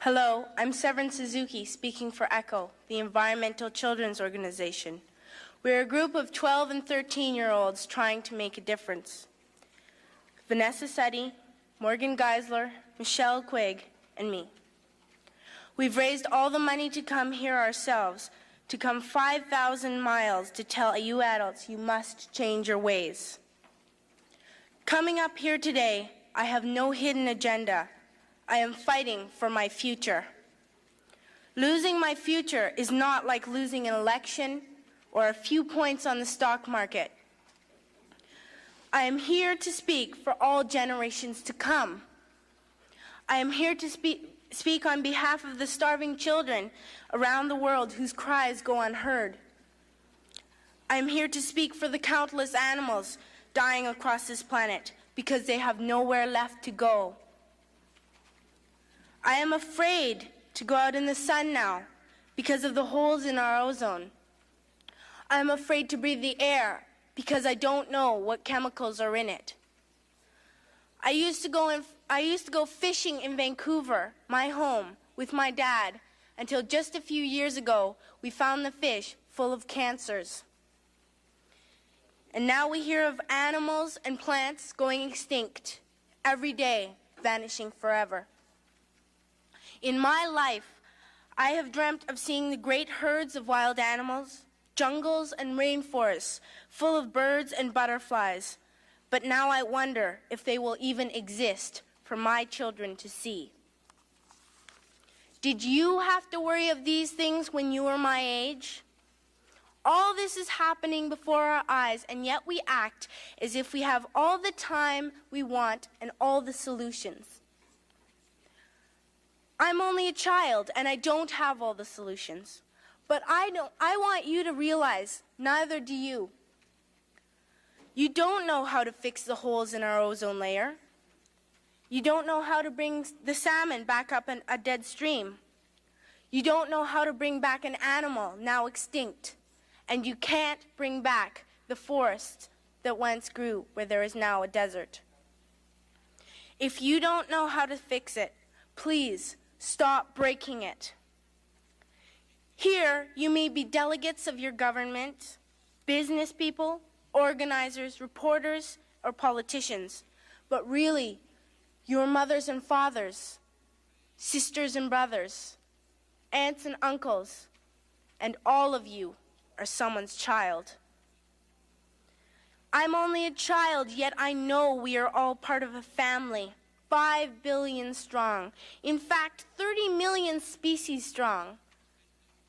Hello, I'm Severn Suzuki, speaking for ECHO, the Environmental Children's Organization. We're a group of 12 and 13-year-olds trying to make a difference. Vanessa Suddy, Morgan Geisler, Michelle Quigg, and me. We've raised all the money to come here ourselves, to come 5,000 miles to tell you adults you must change your ways. Coming up here today, I have no hidden agenda. I am fighting for my future. Losing my future is not like losing an election or a few points on the stock market. I am here to speak for all generations to come. I am here to speak on behalf of the starving children around the world whose cries go unheard. I am here to speak for the countless animals dying across this planet because they have nowhere left to go. I am afraid to go out in the sun now because of the holes in our ozone. I am afraid to breathe the air because I don't know what chemicals are in it. I used to go fishing in Vancouver, my home, with my dad until just a few years ago we found the fish full of cancers. And now we hear of animals and plants going extinct every day, vanishing forever. In my life, I have dreamt of seeing the great herds of wild animals, jungles and rainforests full of birds and butterflies. But now I wonder if they will even exist for my children to see. Did you have to worry of these things when you were my age? All this is happening before our eyes, and yet we act as if we have all the time we want and all the solutions. I'm only a child, and I don't have all the solutions. But I want you to realize, neither do you. You don't know how to fix the holes in our ozone layer. You don't know how to bring the salmon back up a dead stream. You don't know how to bring back an animal now extinct. And you can't bring back the forest that once grew where there is now a desert. If you don't know how to fix it, please stop breaking it. Here, you may be delegates of your government, business people, organizers, reporters, or politicians, but really, your mothers and fathers, sisters and brothers, aunts and uncles, and all of you are someone's child. I'm only a child, yet I know we are all part of a family. 5 billion strong. In fact, 30 million species strong.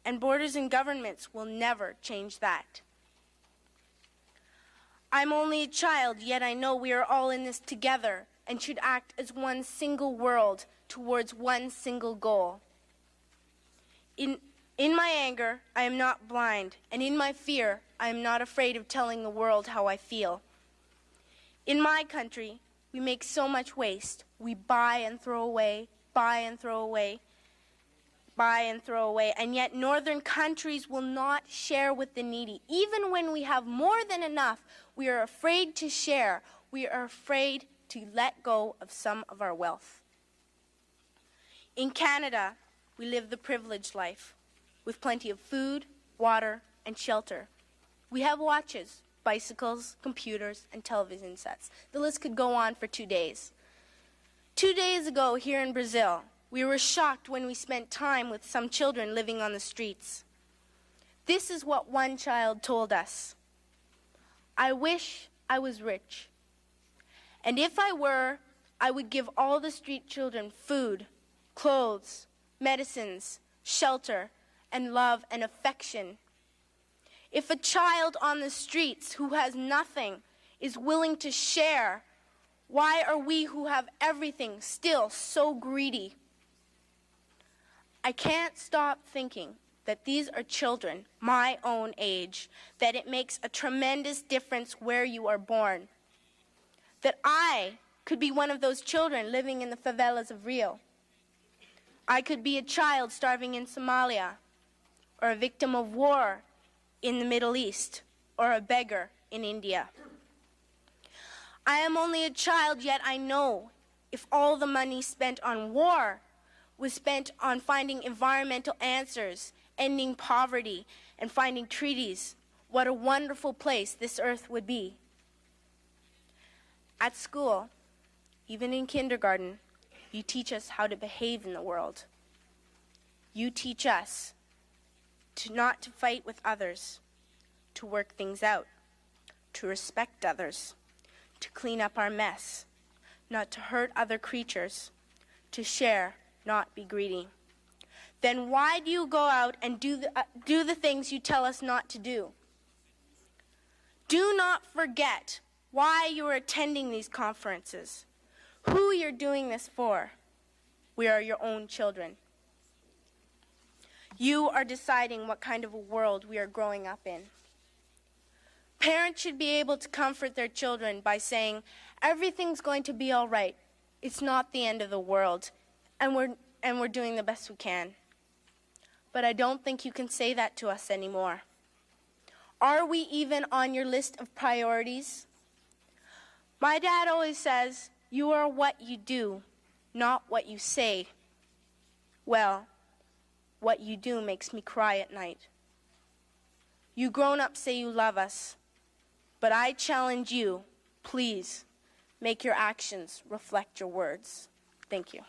And borders and governments will never change that. I'm only a child, yet I know we are all in this together and should act as one single world towards one single goal. In my anger, I am not blind, and in my fear, I am not afraid of telling the world how I feel. In my country, we make so much waste. We buy and throw away, buy and throw away, buy and throw away. And yet northern countries will not share with the needy. Even when we have more than enough, we are afraid to share. We are afraid to let go of some of our wealth. In Canada, we live the privileged life with plenty of food, water, and shelter. We have watches, bicycles, computers, and television sets. The list could go on for 2 days. 2 days ago here in Brazil, we were shocked when we spent time with some children living on the streets. This is what one child told us. I wish I was rich. And if I were, I would give all the street children food, clothes, medicines, shelter, and love and affection. If a child on the streets who has nothing is willing to share, why are we who have everything still so greedy? I can't stop thinking that these are children my own age, that it makes a tremendous difference where you are born. That I could be one of those children living in the favelas of Rio. I could be a child starving in Somalia, or a victim of war in the Middle East, or a beggar in India. I am only a child, yet I know if all the money spent on war was spent on finding environmental answers, ending poverty, and finding treaties, what a wonderful place this earth would be. At school, even in kindergarten, you teach us how to behave in the world. You teach us not to fight with others, to work things out, to respect others, to clean up our mess, not to hurt other creatures, to share, not be greedy. Then why do you go out and do the things you tell us not to do? Do not forget why you are attending these conferences, who you're doing this for. We are your own children. You are deciding what kind of a world we are growing up in. Parents should be able to comfort their children by saying, everything's going to be all right. It's not the end of the world, and we're doing the best we can. But I don't think you can say that to us anymore. Are we even on your list of priorities? My dad always says, you are what you do, not what you say. Well, what you do makes me cry at night. You grown-ups say you love us, but I challenge you, please, make your actions reflect your words. Thank you.